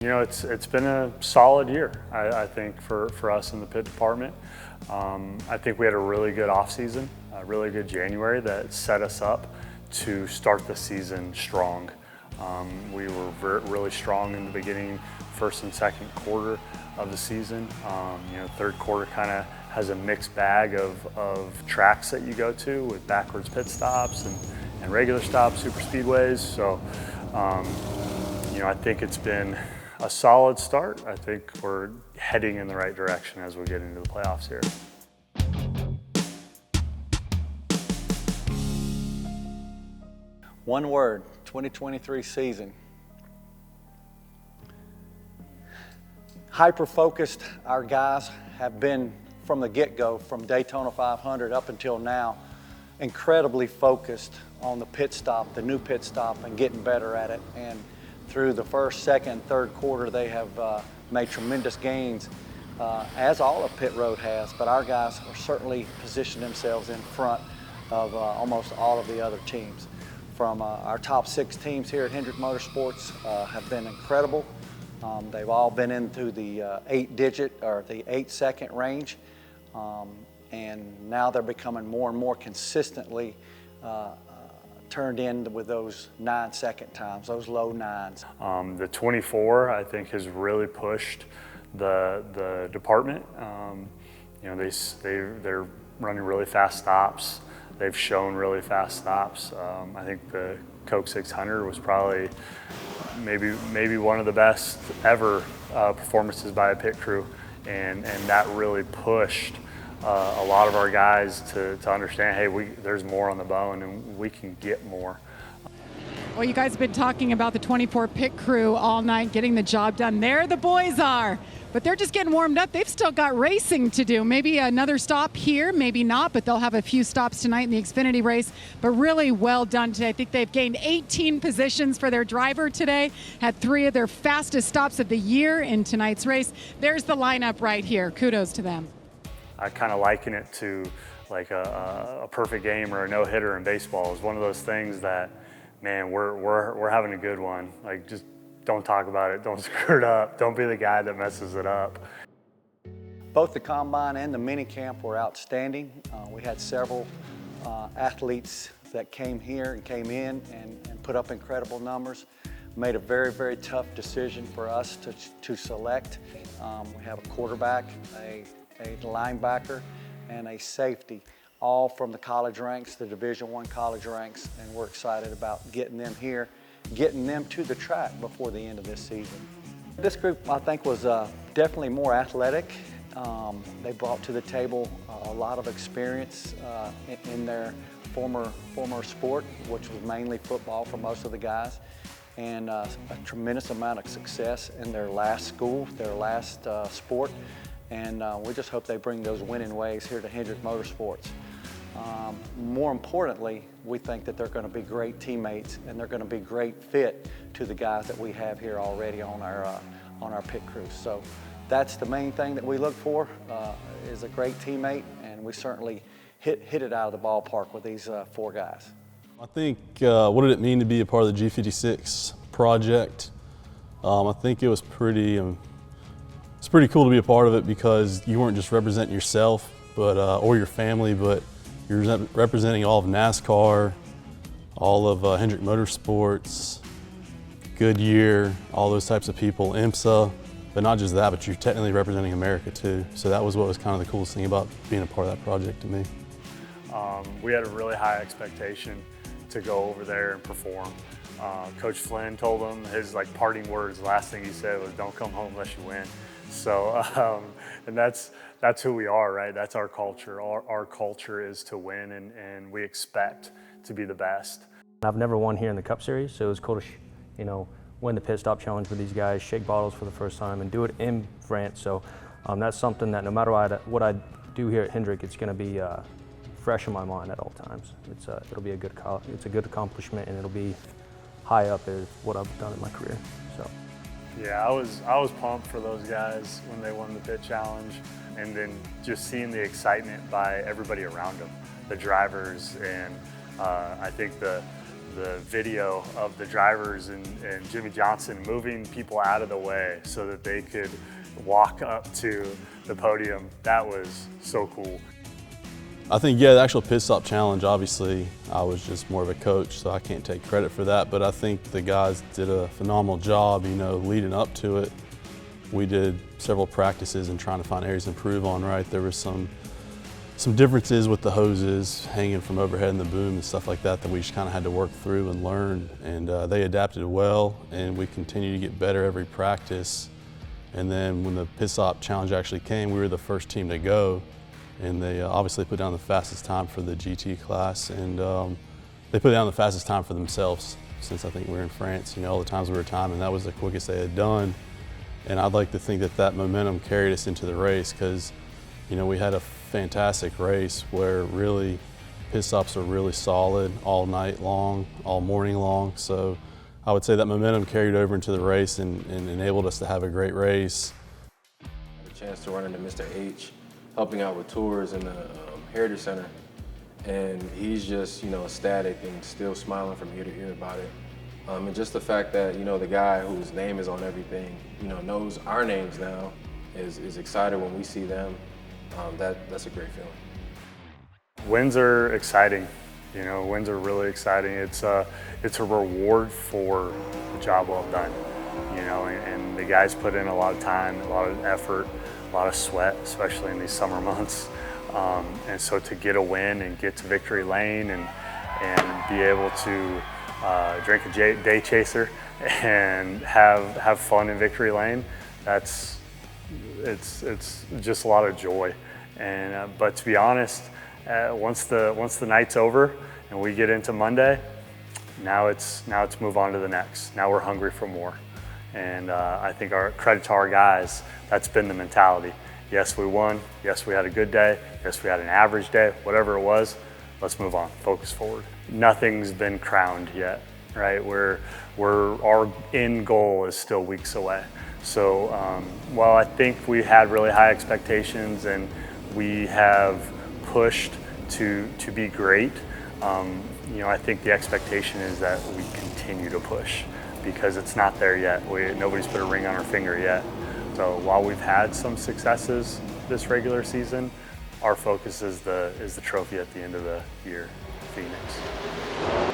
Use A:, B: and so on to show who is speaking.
A: You know, it's been a solid year, I think, for us in the pit department. I think we had a really good offseason, a really good January that set us up to start the season strong. We were really strong in the beginning, first and second quarter of the season. You know, third quarter kind of has a mixed bag of tracks that you go to with backwards pit stops and regular stops, super speedways. So, you know, I think it's been a solid start. I think we're heading in the right direction as we get into the playoffs here.
B: One word, 2023 season. Hyper-focused, our guys have been from the get-go, from Daytona 500 up until now, incredibly focused on the pit stop, the new pit stop, and getting better at it. And through the first, second, third quarter, they have made tremendous gains, as all of pit road has, but our guys are certainly positioned themselves in front of almost all of the other teams. From our top 6 teams here at Hendrick Motorsports have been incredible. They've all been into the 8-digit or the 8-second range, and now they're becoming more and more consistently turned in with those 9-second times, those low 9s.
A: The 24, I think, has really pushed the department. You know, they're running really fast stops. They've shown really fast stops. I think the Coke 600 was probably maybe one of the best ever performances by a pit crew, and that really pushed a lot of our guys to understand, hey, there's more on the bone and we can get more.
C: Well, you guys have been talking about the 24 pit crew all night, getting the job done. There the boys are, but they're just getting warmed up. They've still got racing to do. Maybe another stop here, maybe not, but they'll have a few stops tonight in the Xfinity race. But really well done today. I think they've gained 18 positions for their driver today, had 3 of their fastest stops of the year in tonight's race. There's the lineup right here. Kudos to them.
A: I kind of liken it to like a perfect game or a no-hitter in baseball. It's one of those things that, man, we're having a good one. Like, just don't talk about it, don't screw it up, don't be the guy that messes it up.
B: Both the combine and the mini camp were outstanding. We had several athletes that came here and came in and put up incredible numbers. Made a very, very tough decision for us to select. We have a quarterback, a linebacker, and a safety, all from the college ranks, the Division I college ranks, and we're excited about getting them here, getting them to the track before the end of this season. This group, I think, was definitely more athletic. They brought to the table a lot of experience in their former sport, which was mainly football for most of the guys, and a tremendous amount of success in their last school, their last sport. And we just hope they bring those winning ways here to Hendrick Motorsports. More importantly, we think that they're going to be great teammates and they're going to be great fit to the guys that we have here already on our pit crew. So that's the main thing that we look for, is a great teammate, and we certainly hit it out of the ballpark with these 4 guys.
D: I think, what did it mean to be a part of the G56 project? I think it was it's pretty cool to be a part of it because you weren't just representing yourself or your family, but you're representing all of NASCAR, all of Hendrick Motorsports, Goodyear, all those types of people, IMSA, but not just that, but you're technically representing America too. So that was what was kind of the coolest thing about being a part of that project to me.
A: We had a really high expectation to go over there and perform. Coach Flynn told them his parting words, the last thing he said was, "Don't come home unless you win." So, and that's who we are, right? That's our culture. Our culture is to win, and we expect to be the best.
E: I've never won here in the Cup Series, so it was cool to, win the pit stop challenge with these guys, shake bottles for the first time, and do it in France. So that's something that no matter what I do here at Hendrick, it's going to be fresh in my mind at all times. It'll be a good accomplishment, and it'll be high up as what I've done in my career. So.
A: Yeah, I was pumped for those guys when they won the pit challenge, and then just seeing the excitement by everybody around them, the drivers, and I think the the video of the drivers and Jimmy Johnson moving people out of the way so that they could walk up to the podium, that was so cool.
D: I think, yeah, the actual pit stop challenge, obviously, I was just more of a coach, so I can't take credit for that, but I think the guys did a phenomenal job, you know, leading up to it. We did several practices and trying to find areas to improve on, right? There was some differences with the hoses hanging from overhead in the boom and stuff like that that we just kind of had to work through and learn, and they adapted well, and we continue to get better every practice. And then when the pit stop challenge actually came, we were the first team to go. And they obviously put down the fastest time for the GT class, and they put down the fastest time for themselves since I think we were in France. You know, all the times we were timing, that was the quickest they had done. And I'd like to think that that momentum carried us into the race because, you know, we had a fantastic race where really pit stops are really solid all night long, all morning long. So I would say that momentum carried over into the race and enabled us to have a great race.
F: I had a chance to run into Mr. H, helping out with tours in the Heritage Center, and he's just, you know, ecstatic and still smiling from ear to ear about it. And just the fact that, you know, the guy whose name is on everything, you know, knows our names now, is excited when we see them. That's a great feeling.
A: Wins are exciting. You know, wins are really exciting. It's a reward for the job well done. You know, and the guys put in a lot of time, a lot of effort, a lot of sweat, especially in these summer months. And so to get a win and get to victory lane and be able to drink a day chaser and have fun in victory lane, it's just a lot of joy. And but to be honest, once the night's over and we get into Monday, now it's move on to the next. Now we're hungry for more. And I think our credit to our guys, that's been the mentality. Yes, we won. Yes, we had a good day. Yes, we had an average day. Whatever it was, let's move on. Focus forward. Nothing's been crowned yet, right? Our end goal is still weeks away. So while I think we had really high expectations and we have pushed to be great, you know, I think the expectation is that we continue to push, because it's not there yet. Nobody's put a ring on our finger yet. So while we've had some successes this regular season, our focus is the trophy at the end of the year, Phoenix.